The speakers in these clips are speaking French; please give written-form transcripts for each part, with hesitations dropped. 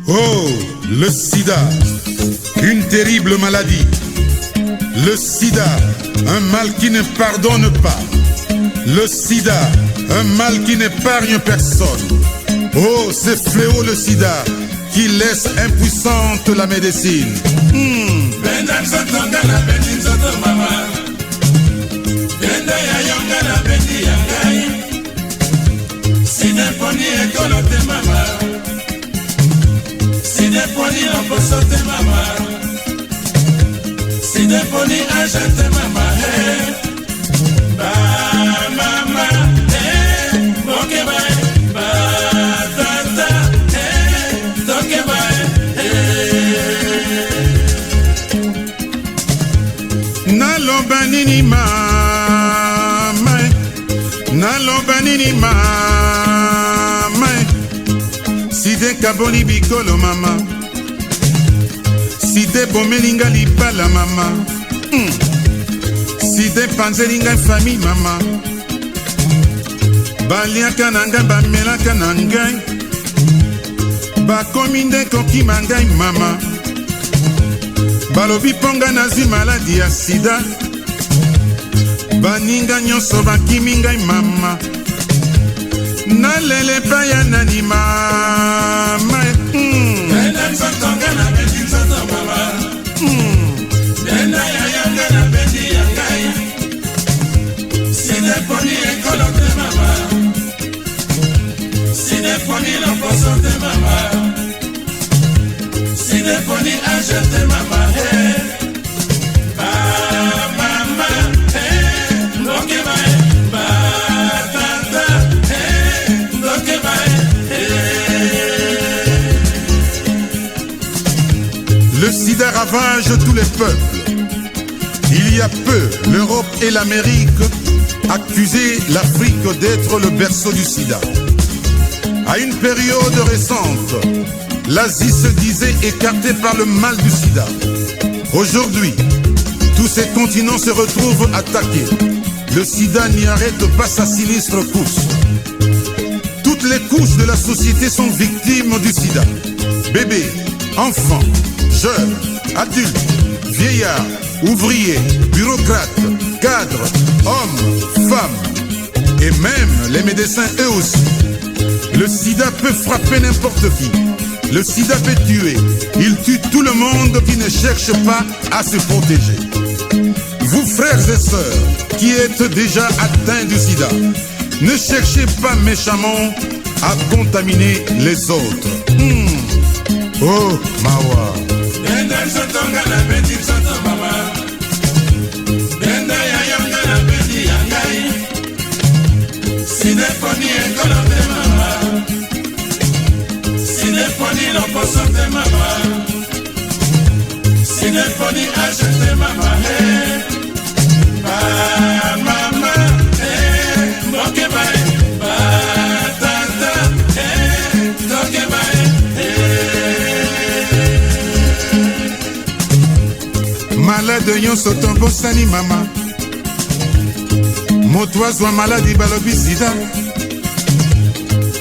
Oh, le sida, une terrible maladie. Le sida, un mal qui ne pardonne pas. Le sida, un mal qui n'épargne personne. Oh, c'est fléau le sida qui laisse impuissante la médecine. Naloba nini mama, naloba nini mama, side kaboni bikolo mama, side bomelinga libala mama, side panzelinga famille mama, baliaka na ngai bamelaka na ngai, bakomi nde kokima ngai mama. Balobi ponga nazi maladi ya sida, baninga nyonso bakimi ngai mama. Nalele pa ya nani mama. Nenda nzotonga na bedi nzoto mama. Nenda ya yanga na bedi ya ngai. Sine poni ekolo te mama. Sine poni loposo te mama. Sine poni age te mama. Le sida ravage tous les peuples. Il y a peu, l'Europe et l'Amérique accusaient l'Afrique d'être le berceau du sida. À une période récente, l'Asie se disait écartée par le mal du sida. Aujourd'hui, tous ces continents se retrouvent attaqués. Le sida n'y arrête pas sa sinistre course. Toutes les couches de la société sont victimes du sida. Bébés, enfants, jeunes, adultes, vieillards, ouvriers, bureaucrates, cadres, hommes, femmes et même les médecins eux aussi. Le sida peut frapper n'importe qui. Le sida peut tuer. Il tue tout le monde qui ne cherche pas à se protéger. Vous frères et sœurs qui êtes déjà atteints du sida, ne cherchez pas méchamment à contaminer les autres. Oh, Mawa. Malade nyonso tombosani mama, moto azwa maladi balobi sida,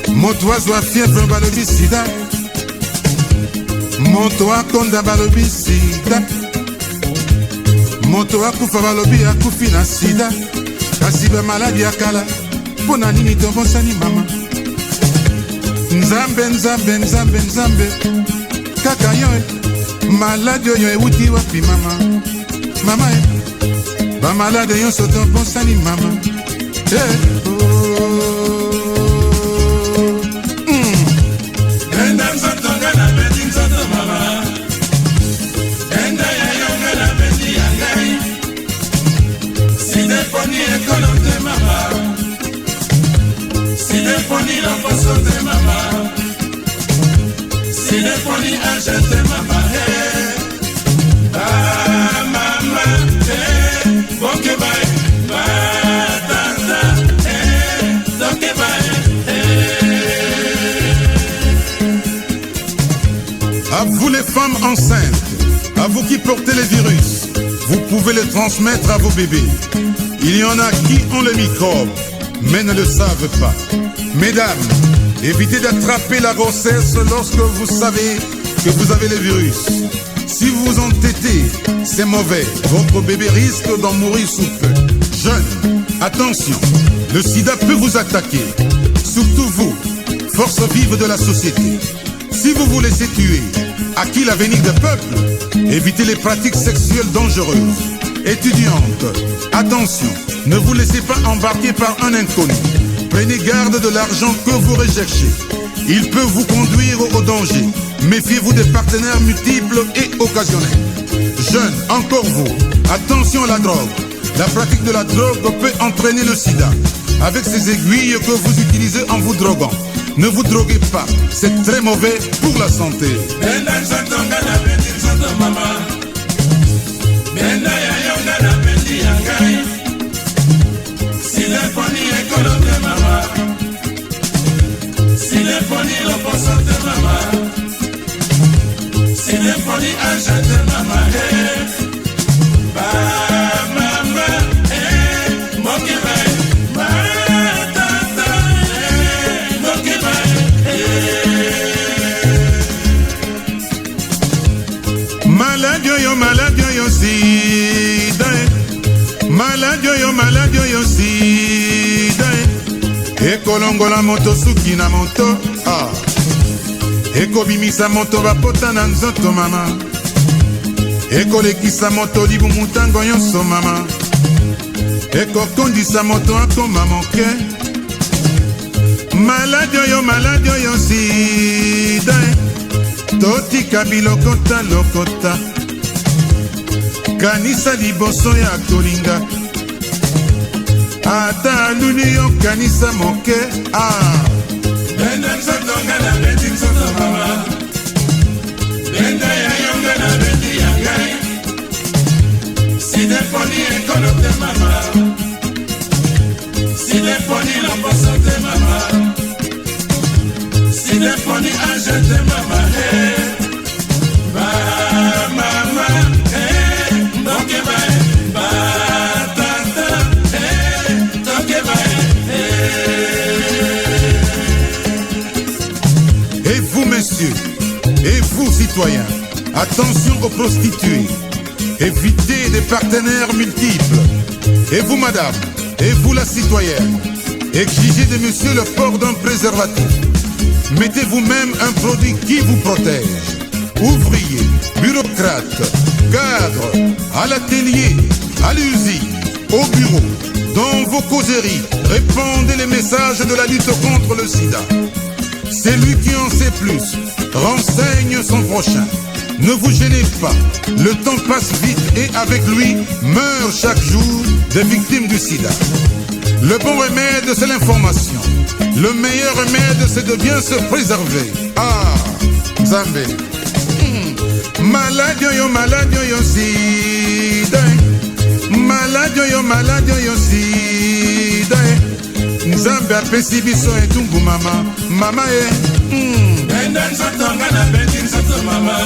moto azwa fièvre balobi sida, moto akonda balobi sida, moto akufa balobi akufi na sida. Kasi ba maladi akala pona nini tombosani mama. Nzambe nzambe nzambe nzambe kaka yo maladi oyo ewuti wapi mama. Mama ba malade nyonso tombosani mama. Enda nzotonga na bedi nzoto mama. Enda ya yonga na bedi ya ngai. Sine poni ekolo te mama. Sine poni loposo te mama. Sine poni age te mama. À vous les femmes enceintes, à vous qui portez les virus, vous pouvez les transmettre à vos bébés. Il y en a qui ont le microbe, mais ne le savent pas. Mesdames, évitez d'attraper la grossesse lorsque vous savez que vous avez le virus. Si vous vous entêtez, c'est mauvais. Votre bébé risque d'en mourir sous peu. Jeunes, attention, le sida peut vous attaquer. Surtout vous, force vive de la société. Si vous vous laissez tuer, à qui l'avenir des peuples? Évitez les pratiques sexuelles dangereuses. Étudiantes, attention, ne vous laissez pas embarquer par un inconnu. Prenez garde de l'argent que vous recherchez. Il peut vous conduire au danger. Méfiez-vous des partenaires multiples et occasionnels. Jeunes, encore vous, attention à la drogue. La pratique de la drogue peut entraîner le sida. Avec ces aiguilles que vous utilisez en vous droguant, ne vous droguez pas, c'est très mauvais pour la santé. Malade yo sida. Ekolongola moto suki na moto. Ekobimisa moto bapota na nzoto mama. Ekolekisa moto libu mutango nyonso mama. Ekokondisa moto akoma moke. Malade yo sida. Totika bilokota lokota. Kanisa liboso ya kolinga. Ata aluni yo kanisa moke. Benda nzoto ngana bendi nzoto mama. Benda ya yonga na bendi ya ngai. Sinefoni ekolo te mama. Sinefoni lomboso te mama. Sinefoni anje te mama. Ba mama. Ndoke bae. Ba tata. Ndoke bae. Et vous, messieurs, et vous, citoyens, attention aux prostituées. Évitez des partenaires multiples. Et vous, madame, et vous, la citoyenne, exigez de monsieur le port d'un préservatif. Mettez vous-même un produit qui vous protège. Ouvriers, bureaucrates, cadres, à l'atelier, à l'usine, au bureau, dans vos causeries, répandez les messages de la lutte contre le sida. Celui qui en sait plus renseigne son prochain. Ne vous gênez pas, le temps passe vite et avec lui meurent chaque jour des victimes du sida. Le bon remède, c'est l'information. Le meilleur remède, c'est de bien se préserver. Zambé. Malade yo sida. Malade yo sida. Nzambe apesi biso etungu mama. Mama Benda nzoto ngana bendi nzoto mama.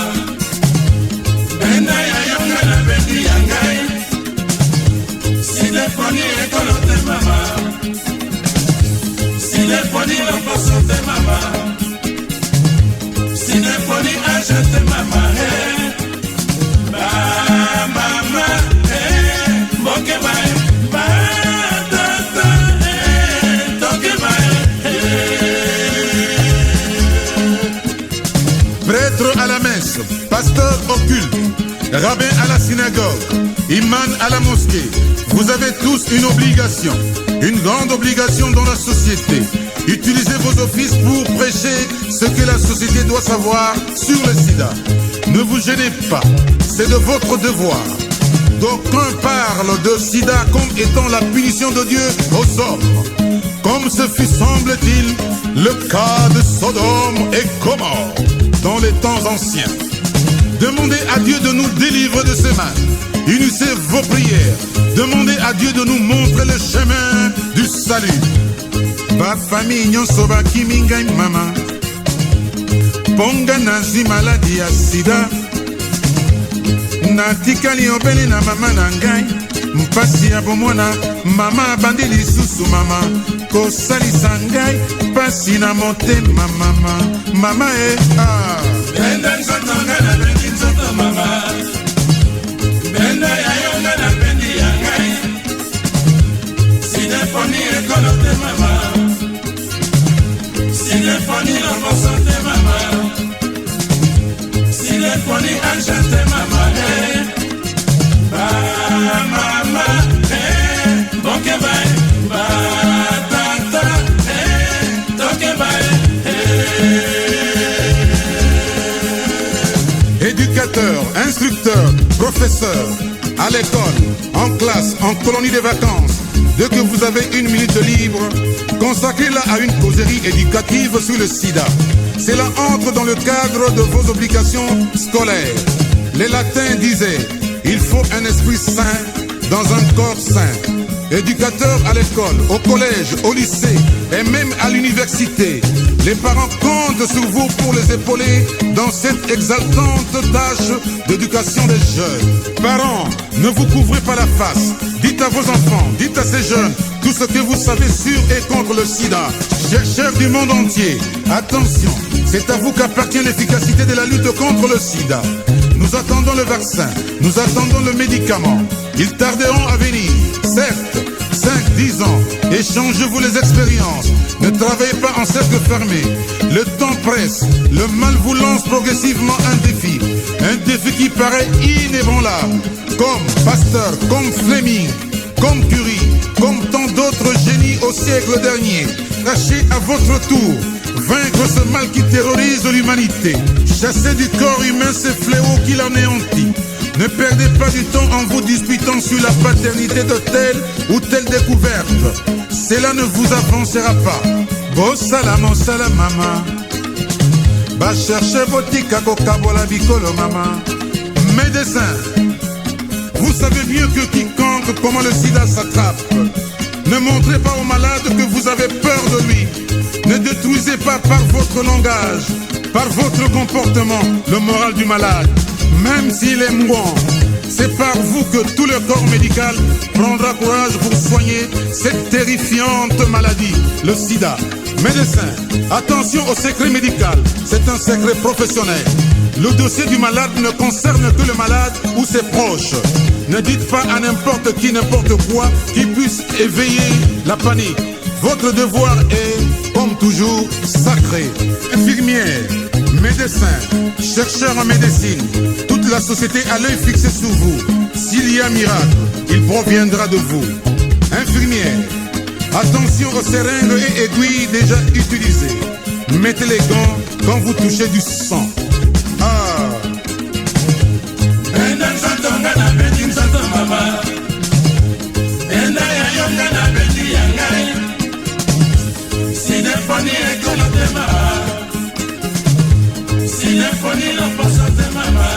Benda ya yonga na bendi ya ngai. Sinefoni ekolo te mama. Sinefoni lomboso te mama. Sinefoni anje te mama. Ba mama. Moke bae. Ba tata. Toke bae. Prêtre à la messe, pasteur au culte, rabbin à la synagogue, imam à la mosquée, vous avez tous une obligation, une grande obligation dans la société. Utilisez vos offices pour prêcher ce que la société doit savoir sur le sida. Ne vous gênez pas, c'est de votre devoir. D'aucuns parlent de sida comme étant la punition de Dieu aux hommes, comme ce fut, semble-t-il, le cas de Sodome et Gomorrhe dans les temps anciens. Demandez à Dieu de nous délivrer de ce mal. Unissez vos prières. Demandez à Dieu de nous montrer le chemin du salut. Ba famille nyonso bakimi ngai mama. Ponga nazi maladie ya sida. Natikali obele na mama na ngai. mpasi ya bomwana mama bandi lisusu mama kosalisa ngai mpasi na motema mama benda nzoto nga na bendi nzoto mama benda ya yonga na bendi ya ngai sinefoni ekolo te mama sinefoni lokoso te mama sinefoni anja te mama mama boke bae batata toke bae Éducateur, instructeur, professeur, à l'école, en classe, en colonie de vacances, dès que vous avez une minute libre, consacrez-la à une causerie éducative sur le sida. Cela entre dans le cadre de vos obligations scolaires. Les latins disaient, il faut un esprit sain dans un corps sain. Éducateurs à l'école, au collège, au lycée et même à l'université, les parents comptent sur vous pour les épauler dans cette exaltante tâche d'éducation des jeunes. Parents, ne vous couvrez pas la face. Dites à vos enfants, dites à ces jeunes tout ce que vous savez sur et contre le sida. Chercheurs du monde entier, attention, c'est à vous qu'appartient l'efficacité de la lutte contre le sida. Nous attendons le vaccin, nous attendons le médicament. Ils tarderont à venir, certes, 5-10 ans. Échangez-vous les expériences. Ne travaillez pas en cercle fermé. Le temps presse. Le mal vous lance progressivement un défi. Un défi qui paraît inébranlable. Comme Pasteur, comme Fleming, comme Curie, comme tant d'autres génies au siècle dernier. Tâchez à votre tour vaincre ce mal qui terrorise l'humanité. Chassez du corps humain ces fléaux qui l'anéantit. Ne perdez pas du temps en vous disputant sur la paternité de telle ou telle découverte. Cela ne vous avancera pas. Bo salam mama. Ba cherchez botika kokabola bikolo mama. Médecins, vous savez mieux que quiconque comment le sida s'attrape. Ne montrez pas au malade que vous avez peur de lui. Ne détruisez pas par votre langage, par votre comportement, le moral du malade. Même s'il est mourant, c'est par vous que tout le corps médical prendra courage pour soigner cette terrifiante maladie, le sida. Médecins, attention au secret médical, c'est un secret professionnel. Le dossier du malade ne concerne que le malade ou ses proches. Ne dites pas à n'importe qui, n'importe quoi qui puisse éveiller la panique. Votre devoir est, comme toujours, sacré. Infirmières, médecins, chercheurs en médecine, toute la société a l'œil fixé sur vous. S'il y a miracle, il proviendra de vous. Infirmières, attention aux seringues et aiguilles déjà utilisées. Mettez les gants quand vous touchez du sang. Sinefoni ekolo te mama Sinefoni loposo te mama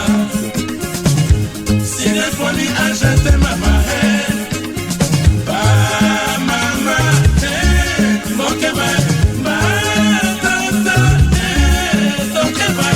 Sinefoni anja te mama Ba mama Moke ba Ba tata Toke ba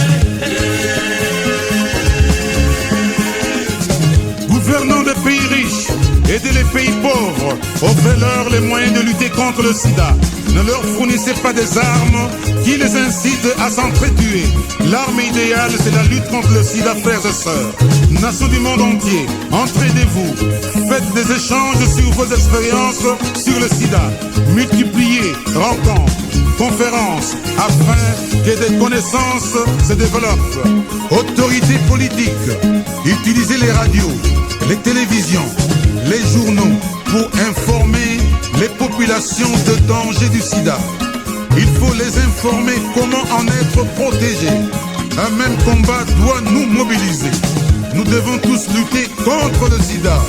Gouvernants des pays riches, aidez les pays pauvres, offrez-leur les moyens de lutter contre le sida. Ne leur fournissez pas des armes qui les incitent à s'entretuer. L'arme idéale, c'est la lutte contre le sida, frères et sœurs. Nations du monde entier, entraidez-vous. Faites des échanges sur vos expériences sur le sida. Multipliez rencontres, conférences, afin que des connaissances se développent. Autorités politiques, utilisez les radios, les télévisions, les journaux pour informer les populations de danger du sida. Il faut les informer comment en être protégés. Un même combat doit nous mobiliser. Nous devons tous lutter contre le sida.